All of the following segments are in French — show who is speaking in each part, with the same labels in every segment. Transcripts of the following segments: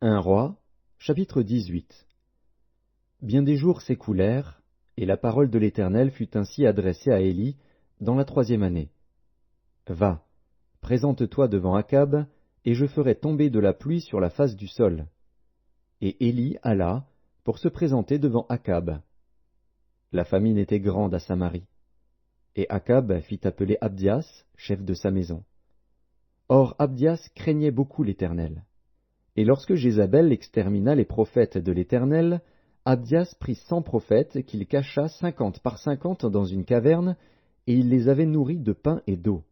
Speaker 1: 1 Roi, chapitre 18. Bien des jours s'écoulèrent, et la parole de l'Éternel fut ainsi adressée à Élie dans la 3e année. Va, présente-toi devant Akab, et je ferai tomber de la pluie sur la face du sol. Et Élie alla pour se présenter devant Akab. La famine était grande à Samarie. Et Akab fit appeler Abdias, chef de sa maison. Or Abdias craignait beaucoup l'Éternel. Et lorsque Jézabel extermina les prophètes de l'Éternel, Abdias prit 100 prophètes qu'il cacha 50 par 50 dans une caverne, et il les avait nourris de pain et d'eau.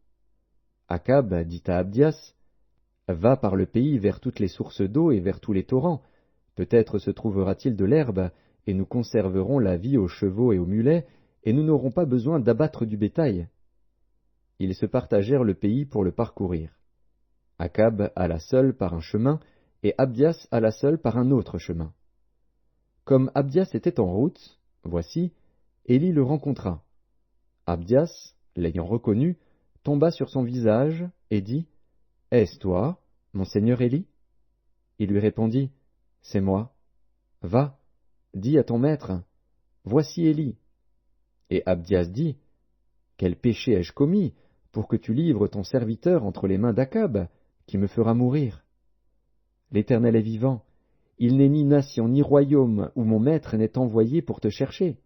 Speaker 1: Akab dit à Abdias, « Va par le pays vers toutes les sources d'eau et vers tous les torrents. Peut-être se trouvera-t-il de l'herbe, et nous conserverons la vie aux chevaux et aux mulets, et nous n'aurons pas besoin d'abattre du bétail. » Ils se partagèrent le pays pour le parcourir. Akab alla seul par un chemin, et Abdias alla seul par un autre chemin. Comme Abdias était en route, voici, Élie le rencontra. Abdias, l'ayant reconnu, tomba sur son visage et dit, « Est-ce toi, mon seigneur Élie ?» Il lui répondit, « C'est moi. Va, dis à ton maître, voici Élie. » Et Abdias dit, « Quel péché ai-je commis pour que tu livres ton serviteur entre les mains d'Akab, qui me fera mourir ? L'Éternel est vivant, il n'est ni nation ni royaume où mon maître n'est envoyé pour te chercher.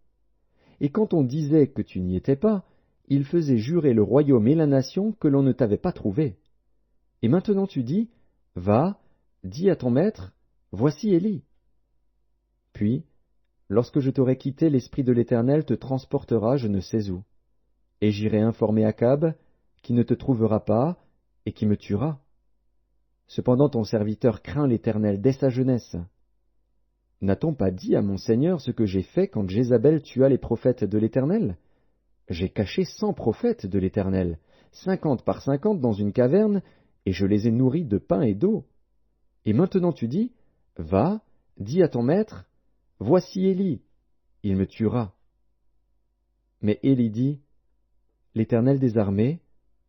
Speaker 1: Et quand on disait que tu n'y étais pas, il faisait jurer le royaume et la nation que l'on ne t'avait pas trouvé. Et maintenant tu dis, va, dis à ton maître, voici Élie. Puis, lorsque je t'aurai quitté, l'Esprit de l'Éternel te transportera je ne sais où. Et j'irai informer Akab, qui ne te trouvera pas, et qui me tuera. Cependant ton serviteur craint l'Éternel dès sa jeunesse. N'a-t-on pas dit à mon Seigneur ce que j'ai fait quand Jézabel tua les prophètes de l'Éternel? J'ai caché 100 prophètes de l'Éternel, 50 par 50 dans une caverne, et je les ai nourris de pain et d'eau. Et maintenant tu dis, va, dis à ton maître, voici Élie, il me tuera. Mais Élie dit, l'Éternel des armées,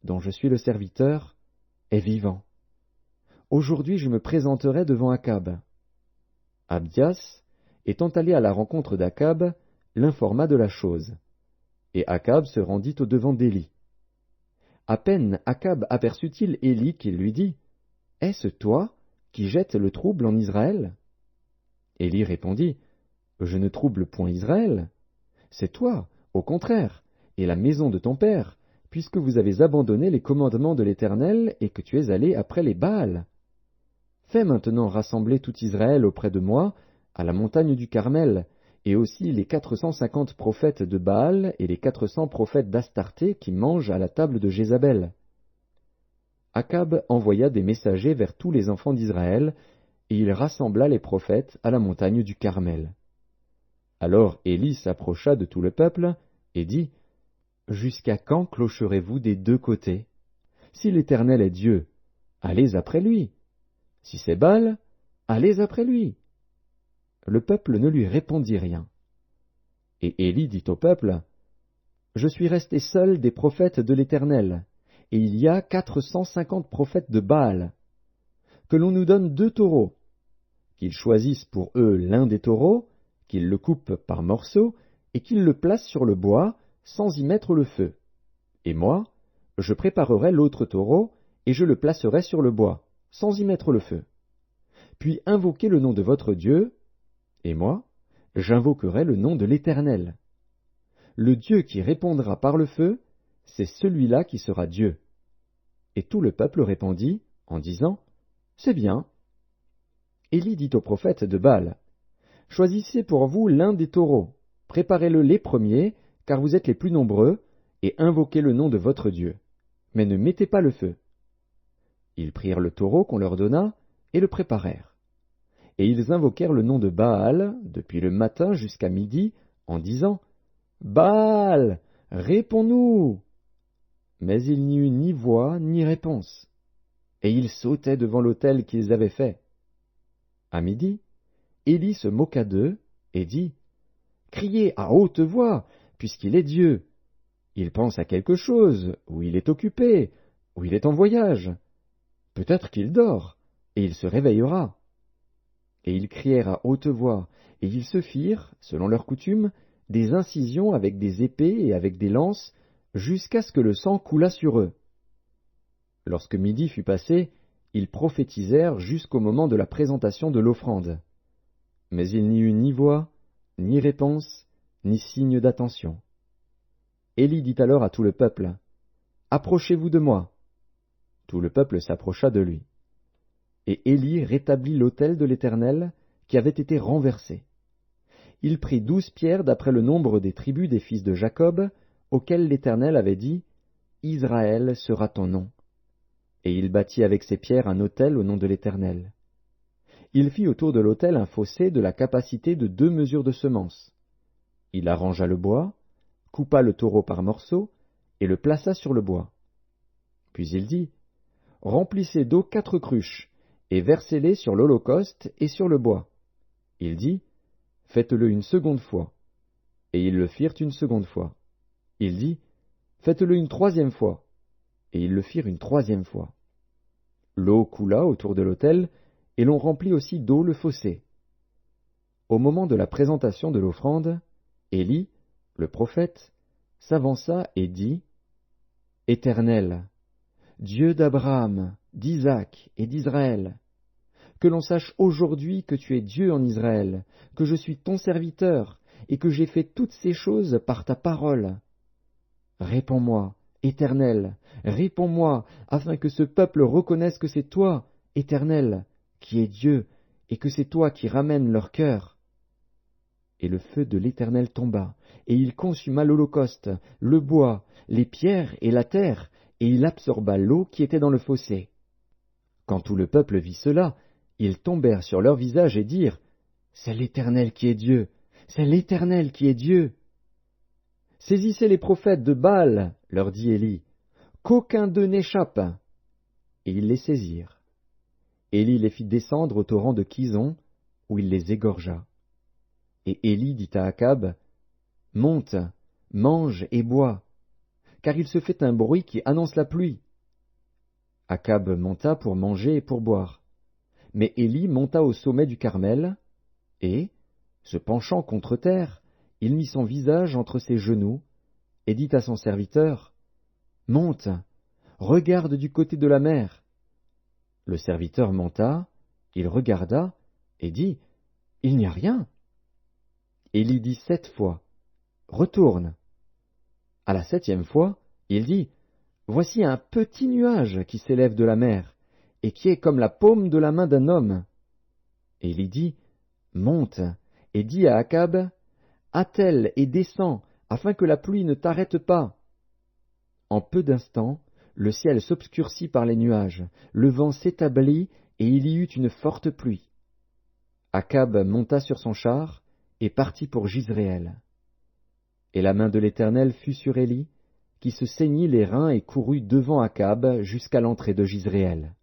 Speaker 1: dont je suis le serviteur, est vivant. Aujourd'hui je me présenterai devant Akab. Abdias, étant allé à la rencontre d'Akab, l'informa de la chose. Et Akab se rendit au-devant d'Élie. À peine Akab aperçut-il Élie qu'il lui dit, « Est-ce toi qui jettes le trouble en Israël ?» Élie répondit, « Je ne trouble point Israël. C'est toi, au contraire, et la maison de ton père, puisque vous avez abandonné les commandements de l'Éternel et que tu es allé après les Baals. Fais maintenant rassembler tout Israël auprès de moi, à la montagne du Carmel, et aussi les 450 prophètes de Baal et les 400 prophètes d'Astarté qui mangent à la table de Jézabel. » Akab envoya des messagers vers tous les enfants d'Israël, et il rassembla les prophètes à la montagne du Carmel. Alors Élie s'approcha de tout le peuple, et dit, « Jusqu'à quand clocherez-vous des deux côtés? Si l'Éternel est Dieu, allez après lui. Si c'est Baal, allez après lui. » Le peuple ne lui répondit rien. Et Élie dit au peuple, « Je suis resté seul des prophètes de l'Éternel, et il y a 450 prophètes de Baal. Que l'on nous donne 2 taureaux, qu'ils choisissent pour eux l'un des taureaux, qu'ils le coupent par morceaux, et qu'ils le placent sur le bois, sans y mettre le feu. Et moi, je préparerai l'autre taureau, et je le placerai sur le bois, sans y mettre le feu. Puis invoquez le nom de votre Dieu, et moi, j'invoquerai le nom de l'Éternel. Le Dieu qui répondra par le feu, c'est celui-là qui sera Dieu. » Et tout le peuple répondit, en disant, « C'est bien. » Élie dit aux prophètes de Baal, « Choisissez pour vous l'un des taureaux, préparez-le les premiers, car vous êtes les plus nombreux, et invoquez le nom de votre Dieu. Mais ne mettez pas le feu. » Ils prirent le taureau qu'on leur donna, et le préparèrent. Et ils invoquèrent le nom de Baal, depuis le matin jusqu'à midi, en disant, « Baal, réponds-nous !» Mais il n'y eut ni voix ni réponse. Et ils sautaient devant l'autel qu'ils avaient fait. À midi, Élie se moqua d'eux et dit, « Criez à haute voix, puisqu'il est Dieu. Il pense à quelque chose, ou il est occupé, ou il est en voyage. Peut-être qu'il dort, et il se réveillera. » Et ils crièrent à haute voix, et ils se firent, selon leur coutume, des incisions avec des épées et avec des lances, jusqu'à ce que le sang coulât sur eux. Lorsque midi fut passé, ils prophétisèrent jusqu'au moment de la présentation de l'offrande. Mais il n'y eut ni voix, ni réponse, ni signe d'attention. Élie dit alors à tout le peuple, « Approchez-vous de moi. » Tout le peuple s'approcha de lui. Et Élie rétablit l'autel de l'Éternel, qui avait été renversé. Il prit 12 pierres d'après le nombre des tribus des fils de Jacob, auxquelles l'Éternel avait dit, « Israël sera ton nom. » Et il bâtit avec ces pierres un autel au nom de l'Éternel. Il fit autour de l'autel un fossé de la capacité de 2 mesures de semence. Il arrangea le bois, coupa le taureau par morceaux, et le plaça sur le bois. Puis il dit, « Remplissez d'eau 4 cruches, et versez-les sur l'holocauste et sur le bois. » Il dit, « Faites-le une seconde fois. » Et ils le firent une seconde fois. Il dit, « Faites-le une 3e fois. » Et ils le firent une 3e fois. L'eau coula autour de l'autel, et l'on remplit aussi d'eau le fossé. Au moment de la présentation de l'offrande, Élie, le prophète, s'avança et dit, « Éternel, Dieu d'Abraham, d'Isaac et d'Israël, que l'on sache aujourd'hui que tu es Dieu en Israël, que je suis ton serviteur, et que j'ai fait toutes ces choses par ta parole. Réponds-moi, Éternel, réponds-moi, afin que ce peuple reconnaisse que c'est toi, Éternel, qui es Dieu, et que c'est toi qui ramènes leur cœur. » Et le feu de l'Éternel tomba, et il consuma l'holocauste, le bois, les pierres et la terre, et il absorba l'eau qui était dans le fossé. Quand tout le peuple vit cela, ils tombèrent sur leur visage et dirent, « C'est l'Éternel qui est Dieu, c'est l'Éternel qui est Dieu. » « Saisissez les prophètes de Baal, leur dit Élie, qu'aucun d'eux n'échappe. » Et ils les saisirent. Élie les fit descendre au torrent de Kison, où il les égorgea. Et Élie dit à Akab, « Monte, mange et bois, car il se fait un bruit qui annonce la pluie. » Akab monta pour manger et pour boire. Mais Élie monta au sommet du Carmel, et, se penchant contre terre, il mit son visage entre ses genoux, et dit à son serviteur, « Monte, regarde du côté de la mer. » Le serviteur monta, il regarda, et dit, « Il n'y a rien. » Élie dit 7 fois, « Retourne. » À la 7e fois, il dit, « Voici un petit nuage qui s'élève de la mer, et qui est comme la paume de la main d'un homme. » Élie dit, « Monte, et dis à Akab, « Attelle et descends, afin que la pluie ne t'arrête pas. » En peu d'instants, le ciel s'obscurcit par les nuages, le vent s'établit, et il y eut une forte pluie. Akab monta sur son char, et partit pour Jizréel. Et la main de l'Éternel fut sur Élie, qui se ceignit les reins et courut devant Akab jusqu'à l'entrée de Jizréel.